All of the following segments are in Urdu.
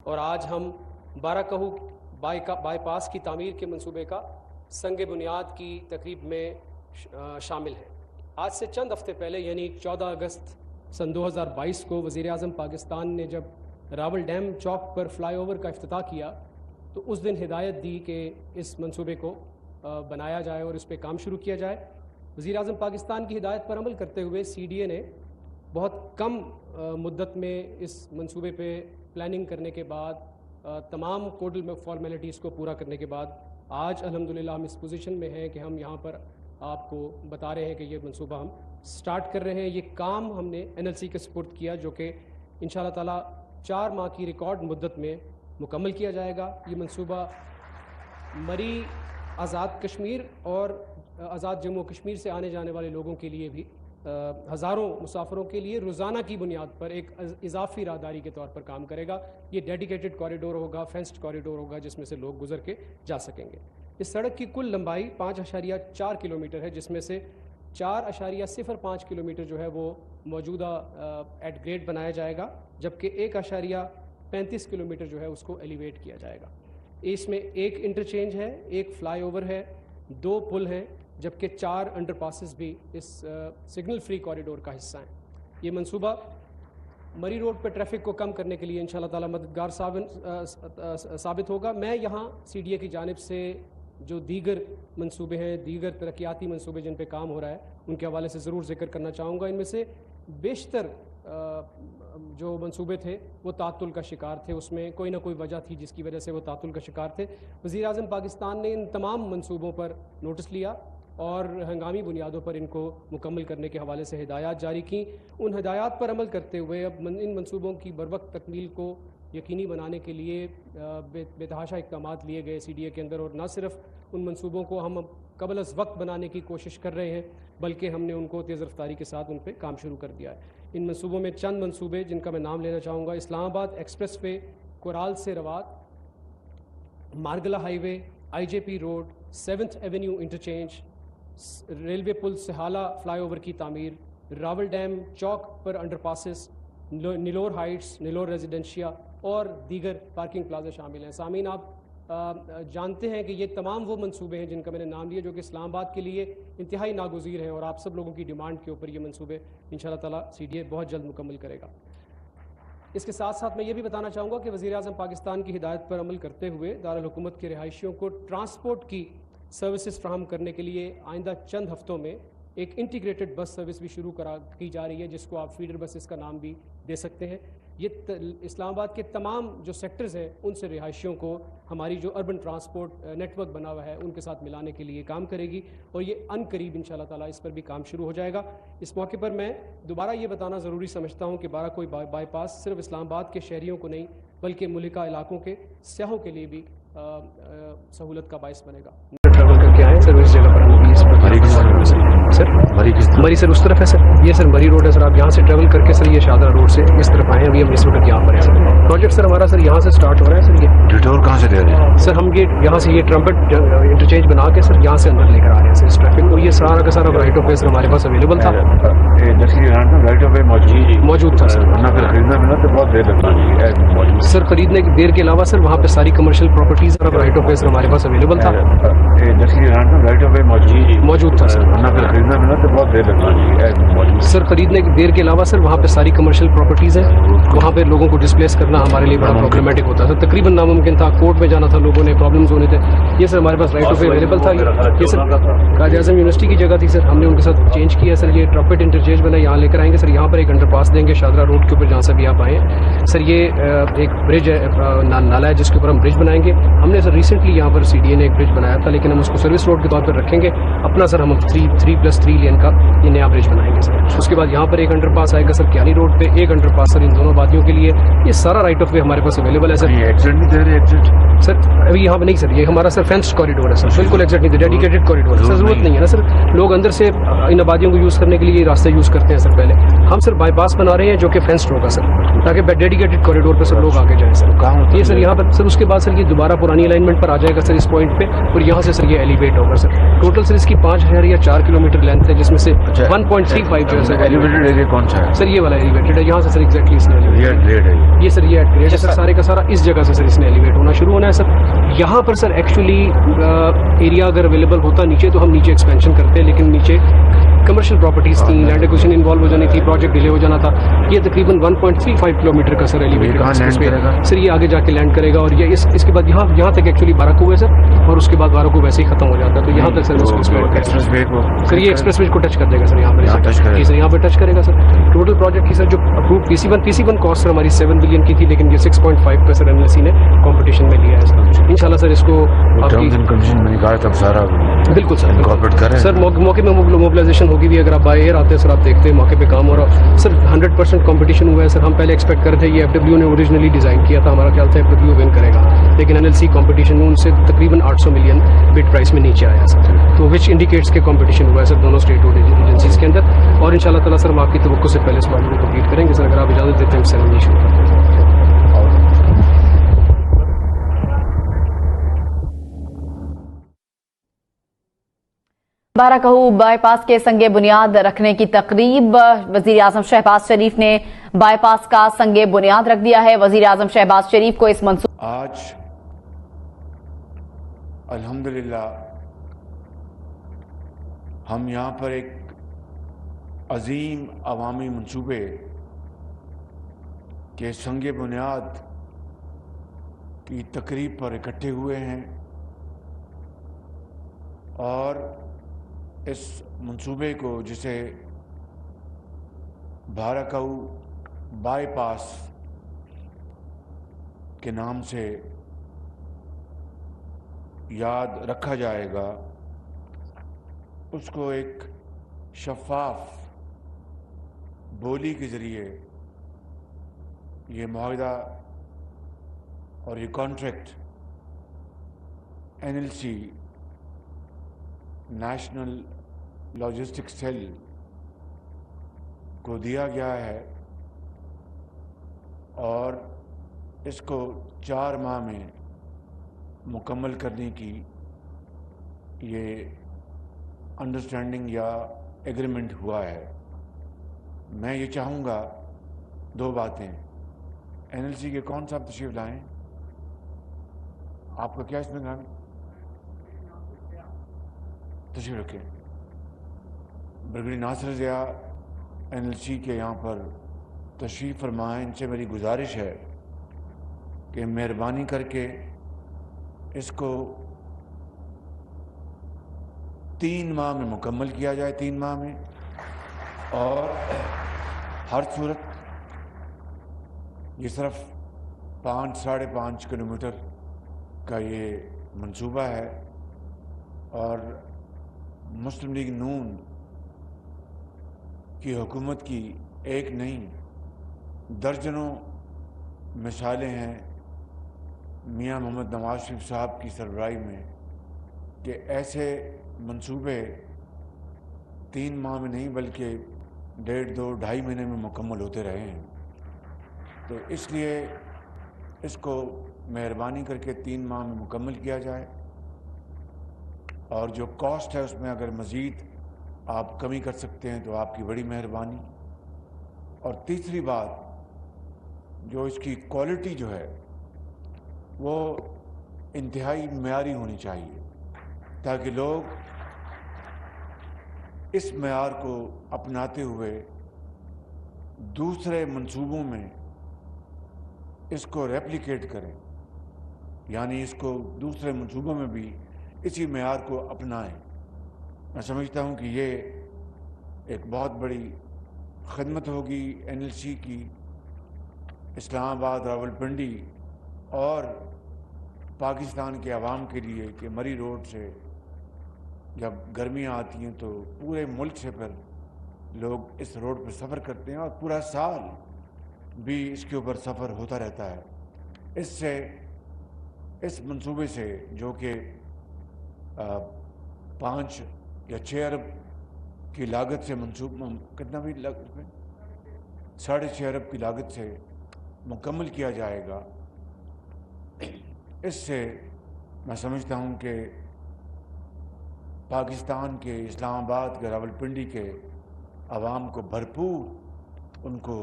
اور آج ہم 12 کہو بائی پاس کی تعمیر کے منصوبے کا سنگ بنیاد کی تقریب میں شامل ہیں۔ آج سے چند ہفتے پہلے یعنی 14 اگست سن 2022 کو وزیر اعظم پاکستان نے جب راول ڈیم چوک پر فلائی اوور کا افتتاح کیا تو اس دن ہدایت دی کہ اس منصوبے کو بنایا جائے اور اس پہ کام شروع کیا جائے۔ وزیر اعظم پاکستان کی ہدایت پر عمل کرتے ہوئے CDA نے بہت کم مدت میں اس منصوبے پہ پلاننگ کرنے کے بعد تمام کوڈل فارمیلٹیز کو پورا کرنے کے بعد آج الحمدللہ ہم اس پوزیشن میں ہیں کہ ہم یہاں پر آپ کو بتا رہے ہیں کہ یہ منصوبہ ہم سٹارٹ کر رہے ہیں۔ یہ کام ہم نے NLC کے سپرد کیا جو کہ انشاءاللہ تعالی 4 ماہ کی ریکارڈ مدت میں مکمل کیا جائے گا۔ یہ منصوبہ مری آزاد کشمیر اور آزاد جموں کشمیر سے آنے جانے والے لوگوں کے لیے بھی ہزاروں مسافروں کے لیے روزانہ کی بنیاد پر ایک اضافی راہداری کے طور پر کام کرے گا۔ یہ ڈیڈیکیٹڈ کوریڈور ہوگا، فینسڈ کوریڈور ہوگا جس میں سے لوگ گزر کے جا سکیں گے۔ اس سڑک کی کل لمبائی 5.4 کلومیٹر ہے، جس میں سے 4.05 کلومیٹر جو ہے وہ موجودہ ایٹ گریڈ بنایا جائے گا، جبکہ 1.35 کلومیٹر جو ہے اس کو ایلیویٹ کیا جائے گا۔ اس میں 1 انٹرچینج ہے، 1 فلائی اوور ہے، 2 پل ہیں، جبکہ 4 انڈر پاسز بھی اس سگنل فری کوریڈور کا حصہ ہیں۔ یہ منصوبہ مری روڈ پر ٹریفک کو کم کرنے کے لیے انشاءاللہ تعالی مددگار ثابت ہوگا۔ میں یہاں CDA کی جانب سے جو دیگر منصوبے ہیں، دیگر ترقیاتی منصوبے جن پہ کام ہو رہا ہے، ان کے حوالے سے ضرور ذکر کرنا چاہوں گا۔ ان میں سے بیشتر جو منصوبے تھے وہ تعطل کا شکار تھے، اس میں کوئی نہ کوئی وجہ تھی جس کی وجہ سے وہ تعطل کا شکار تھے۔ وزیر اعظم پاکستان نے ان تمام منصوبوں پر نوٹس لیا اور ہنگامی بنیادوں پر ان کو مکمل کرنے کے حوالے سے ہدایات جاری کیں۔ ان ہدایات پر عمل کرتے ہوئے اب ان منصوبوں کی بروقت تکمیل کو یقینی بنانے کے لیے بے تحاشا اقدامات لیے گئے CDA کے اندر، اور نہ صرف ان منصوبوں کو ہم قبل از وقت بنانے کی کوشش کر رہے ہیں بلکہ ہم نے ان کو تیز رفتاری کے ساتھ ان پہ کام شروع کر دیا ہے۔ ان منصوبوں میں چند منصوبے جن کا میں نام لینا چاہوں گا: اسلام آباد ایکسپریس وے، کورال سے Rawat, Margalla highway, IJP road, 7th avenue interchange, railway پل سہالہ فلائی اوور کی تعمیر، راول ڈیم چوک پر underpasses, Nilore Heights, Nilore Residencia اور دیگر پارکنگ پلازا شامل ہیں۔ سامعین، آپ جانتے ہیں کہ یہ تمام وہ منصوبے ہیں جن کا میں نے نام لیا جو کہ اسلام آباد کے لیے انتہائی ناگزیر ہیں، اور آپ سب لوگوں کی ڈیمانڈ کے اوپر یہ منصوبے انشاءاللہ تعالی CDA بہت جلد مکمل کرے گا۔ اس کے ساتھ ساتھ میں یہ بھی بتانا چاہوں گا کہ وزیر اعظم پاکستان کی ہدایت پر عمل کرتے ہوئے دارالحکومت کے رہائشیوں کو ٹرانسپورٹ کی سروسز فراہم کرنے کے لیے آئندہ چند ہفتوں میں ایک انٹیگریٹڈ بس سروس بھی شروع کی جا رہی ہے، جس کو آپ فیڈر بسز کا نام بھی دے سکتے ہیں۔ یہ اسلام آباد کے تمام جو سیکٹرز ہیں ان سے رہائشیوں کو ہماری جو اربن ٹرانسپورٹ نیٹ ورک بنا ہوا ہے ان کے ساتھ ملانے کے لیے کام کرے گی، اور یہ ان قریب انشاءاللہ تعالیٰ اس پر بھی کام شروع ہو جائے گا۔ اس موقع پر میں دوبارہ یہ بتانا ضروری سمجھتا ہوں کہ 12 کوئی بائی پاس صرف اسلام آباد کے شہریوں کو نہیں بلکہ ملکہ علاقوں کے سیاحوں کے لیے بھی سہولت کا باعث بنے گا۔ ٹریول کر کے آئیں سر، اس جگہ پر مری سر اس طرف ہے سر، یہ سر مری روڈ ہے سر۔ آپ یہاں سے ٹریول کر کے سر یہ شادرہ روڈ سے اس طرف آئے ہیں، ابھی ہم اس وقت یہاں پر ہیں سر۔ پروجیکٹ سر ہمارا سر یہاں سے سٹارٹ ہو رہا ہے سر۔ یہ ڈیٹور کہاں سے لے رہے ہیں سر؟ ہم یہ یہاں سے یہ ٹرمپٹ انٹرچینج بنا کے سر یہاں سے اندر لے کر آ رہے ہیں سر اس ٹریفک کو۔ یہ سارا کا سارا رائٹ آف وے سر ہمارے پاس اویلیبل تھا، رائٹ آف وے موجود تھا سر، ورنہ پھر خریدنا ملا تو بہت دیر لگتا ہے سر۔ خریدنے کی دیر کے علاوہ سر وہاں پہ ساری کمرشل پراپرٹیز اور رائٹ آف وے سر ہمارے پاس اویلیبل تھا، رائٹ آف وے موجود تھا سر، ورنہ پھر خریدنا ملا تو بہت دیر لگتا ہے سر۔ خریدنے کی دیر کے علاوہ سر وہاں پہ ساری کمرشل پراپرٹیز ہیں، وہاں پہ لوگوں کو ڈسپلیس کرنا ہمارے لیے بڑا پرابلمٹک ہوتا تھا، تقریباً ناممکن تھا۔ کورٹ میں جانا تھا، لوگوں نے پرابلمز ہونے تھے۔ یہ سر ہمارے پاس رائٹ آف وے اویلیبل تھا۔ یہ سر قائد اعظم یونیورسٹی کی جگہ تھی سر، ہم نے ان کے ساتھ چینج کیا سر۔ یہ ٹرمپٹ انٹرچینج بنا یہاں لے کر آئیں گے سر، یہاں پر ایک انڈر پاس دیں گے شادرہ روڈ کے اوپر جہاں سے بھی آپ آئیں سر۔ یہ ایک برج ہے، نالا ہے جس کے اوپر ہم برج بنائیں گے۔ ہم نے سر ریسنٹلی یہاں پر CDA نے ایک برج بنایا تھا، لیکن ہم اس کو سروس روڈ کے طور پر رکھیں گے اپنا سر۔ ہم 3+3 لین کا یہ نیا برج بنائیں گے سر۔ اس کے بعد یہاں پر ایک انڈر پاس آئے گا سر کیانی روڈ پہ، ایک انڈر پاس سر ان دونوں وادیوں کے لیے۔ یہ سارا رائٹ آف وے ہمارے پاس اویلیبل ہے سر۔ ایگزٹ نہیں دے رہے سر ابھی یہاں پہ نہیں سر، یہ ہمارا سر فینسڈ کوریڈور ہے سر، بالکل ایگزیکٹ نہیں، ڈیڈیکیٹڈ کوریڈور ہے سر، ضرورت نہیں ہے نا سر۔ لوگ اندر سے ان آبادیوں کو یوز کرنے کے لیے یہ راستے یوز کرتے ہیں سر پہلے۔ ہم سر بائی پاس بنا رہے ہیں جو کہ فینسڈ ہوگا سر، تاکہ ڈیڈیکیٹڈ کوریڈور پہ سر لوگ آگے جائیں سر۔ یہ سر یہاں پر سر اس کے بعد سر یہ دوبارہ پرانی الائنمنٹ پر آ جائے گا سر اس پوائنٹ پہ، اور یہاں سے سر یہ ایلیویٹ ہوگا سر۔ ٹوٹل سر اس کی 5.4 کلومیٹر لینتھ ہے، جس میں سے 1.35 جو ہے سر ایلیویٹڈ ایریا کون سا ہے سر؟ یہ والا ایلیویٹڈ ہے یہاں سے سر، ایگزیکٹلی اس نے یہ سر یہ ایڈ کریے سر سارے کا سارا اس جگہ سے سر اس نے ایلیویٹ ہونا شروع ہونا ہے سر. یہاں پر سر ایکچولی ایریا اگر اویلیبل ہوتا نیچے تو ہم نیچے ایکسپینشن کرتے, لیکن نیچے کمرشل پراپرٹیز تھیں, لینڈ ایکوزیشن انوالو ہو جانی تھی, پروجیکٹ ڈیلے ہو جانا تھا. یہ تقریباً 1.35 کلومیٹر کا سر ایلیویٹڈ سر یہ آگے جا کے لینڈ کرے گا, اور یہ اس کے بعد یہاں تک ایکچولی بارہ ہے سر, اور اس کے بعد بارہ کو ویسے ہی ختم ہو جاتا ہے. تو یہاں تک سر سر یہ ایکسپریس وے کو ٹچ کر دے گا سر, یہاں پر سر یہاں پہ ٹچ کرے گا سر. ٹوٹل پروجیکٹ کی سر جو اپروو PC1 کاسٹ سر ہماری 7 بلین کی تھی, لیکن یہ 6.5 کا سر NLC نے کمپٹیشن میں لیا ہے سر. انشاءاللہ سر اس کو بالکل سر موقع میں موبلائزیشن ہوگی بھی. اگر آپ بائی ایئر آتے ہیں سر آپ دیکھتے ہیں موقع پہ کام ہو رہا سر. 100% کمپٹیشن ہوا ہے سر. ہم پہلے ایکسپیکٹ کر رہے تھے یہ FW نے اوریجنلی ڈیزائن کیا تھا, ہمارا خیال تھا FW ون کرے گا, لیکن NLC کمپٹیشن میں ان سے تقریباً 800 ملین بٹ پرائس میں نیچے آیا سر. تو وچ انڈیکیٹس کے کمپٹیشن ہوا ہے سر دونوں اسٹیٹ ایجنسیز کے اندر, اور ان شاء اللہ تعالیٰ سر ہم آپ کی توقع سے پہلے اس بات کو کمپلیٹ کریں گے سر. اگر آپ اجازت دیتے ہیں سیرمنی شروع کرتے ہیں. بارہ کہو بائی پاس کے سنگ بنیاد رکھنے کی تقریب. وزیر اعظم شہباز شریف نے بائی پاس کا سنگ بنیاد رکھ دیا ہے. وزیر اعظم شہباز شریف کو اس منصوبے آج الحمدللہ ہم یہاں پر ایک عظیم عوامی منصوبے کے سنگ بنیاد کی تقریب پر اکٹھے ہوئے ہیں, اور اس منصوبے کو جسے بارہ کہو بائی پاس کے نام سے یاد رکھا جائے گا, اس کو ایک شفاف بولی کے ذریعے یہ معاہدہ اور یہ contract NLC national logistic cell کو دیا گیا ہے, اور اس کو 4 ماہ میں مکمل کرنے کی یہ انڈرسٹینڈنگ یا ایگریمنٹ ہوا ہے. میں یہ چاہوں گا 2 باتیں. NLC کے کون صاحب تشریف لائیں؟ آپ کا کیا اس میں نام تشریف رکھیں. بریگیڈیئر ناصر ضیاء NLC کے یہاں پر تشریف فرمائیں. ان سے میری گزارش ہے کہ مہربانی کر کے اس کو 3 ماہ میں مکمل کیا جائے, 3 ماہ میں. اور ہر صورت یہ صرف 5-5.5 کلومیٹر کا یہ منصوبہ ہے, اور مسلم لیگ نون کی حکومت کی ایک نہیں درجنوں مثالیں ہیں میاں محمد نواز شریف صاحب کی سربراہی میں کہ ایسے منصوبے 3 ماہ میں نہیں بلکہ 1.5-2-2.5 مہینے میں مکمل ہوتے رہے ہیں. تو اس لیے اس کو مہربانی کر کے 3 ماہ میں مکمل کیا جائے, اور جو کاسٹ ہے اس میں اگر مزید آپ کمی کر سکتے ہیں تو آپ کی بڑی مہربانی. اور تیسری بات, جو اس کی کوالٹی جو ہے وہ انتہائی معیاری ہونی چاہیے, تاکہ لوگ اس معیار کو اپناتے ہوئے دوسرے منصوبوں میں اس کو ریپلیکیٹ کریں, یعنی اس کو دوسرے منصوبوں میں بھی اسی معیار کو اپنائیں. میں سمجھتا ہوں کہ یہ ایک بہت بڑی خدمت ہوگی NLC کی اسلام آباد, راولپنڈی اور پاکستان کے عوام کے لیے, کہ مری روڈ سے جب گرمیاں آتی ہیں تو پورے ملک سے پھر لوگ اس روڈ پہ سفر کرتے ہیں, اور پورا سال بھی اس کے اوپر سفر ہوتا رہتا ہے. اس منصوبے سے جو کہ 5 یا 6 ارب کی لاگت سے کتنا بھی 6.5 ارب کی لاگت سے مکمل کیا جائے گا, اس سے میں سمجھتا ہوں کہ پاکستان کے اسلام آباد کے راولپنڈی کے عوام کو بھرپور ان کو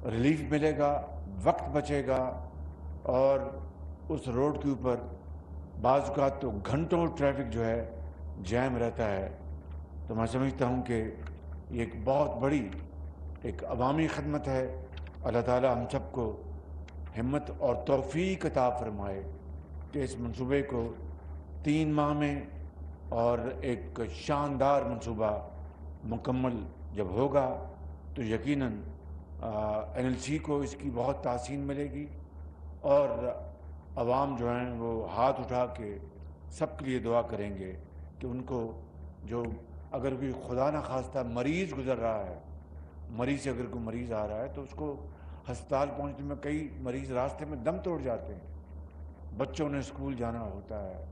ریلیف ملے گا، وقت بچے گا، اور اس روڈ کے اوپر بعض اوقات تو گھنٹوں ٹریفک جو ہے جیم رہتا ہے۔ تو میں سمجھتا ہوں کہ یہ ایک بہت بڑی ایک عوامی خدمت ہے۔ اللہ تعالی ہم سب کو ہمت اور توفیق عطا فرمائے کہ اس منصوبے کو 3 ماہ میں اور ایک شاندار منصوبہ مکمل جب ہوگا تو یقیناً NLC کو اس کی بہت تحسین ملے گی، اور عوام جو ہیں وہ ہاتھ اٹھا کے سب کے لیے دعا کریں گے کہ ان کو جو اگر کوئی خدا نہ خواستہ مریض گزر رہا ہے، مریض سے اگر کوئی مریض آ رہا ہے تو اس کو ہسپتال پہنچنے میں کئی مریض راستے میں دم توڑ جاتے ہیں، بچوں نے اسکول جانا ہوتا ہے،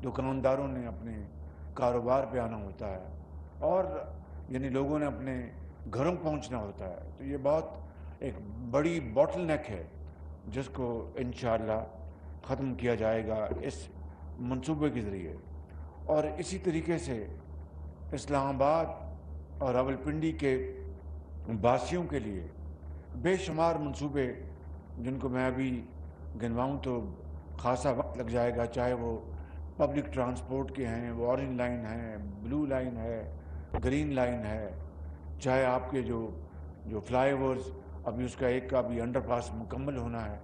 دکانداروں نے اپنے کاروبار پہ آنا ہوتا ہے، اور یعنی لوگوں نے اپنے گھروں پہنچنا ہوتا ہے۔ تو یہ بہت ایک بڑی باٹل نیک ہے جس کو انشاءاللہ ختم کیا جائے گا اس منصوبے کے ذریعے۔ اور اسی طریقے سے اسلام آباد اور راولپنڈی کے باسیوں کے لیے بے شمار منصوبے جن کو میں ابھی گنواؤں تو خاصا وقت لگ جائے گا، چاہے وہ پبلک ٹرانسپورٹ کے ہیں، وہ اورنج لائن ہے، بلو لائن ہے، گرین لائن ہے، چاہے آپ کے جو فلائی اوورز ابھی اس کا ایک کا بھی انڈر پاس مکمل ہونا ہے،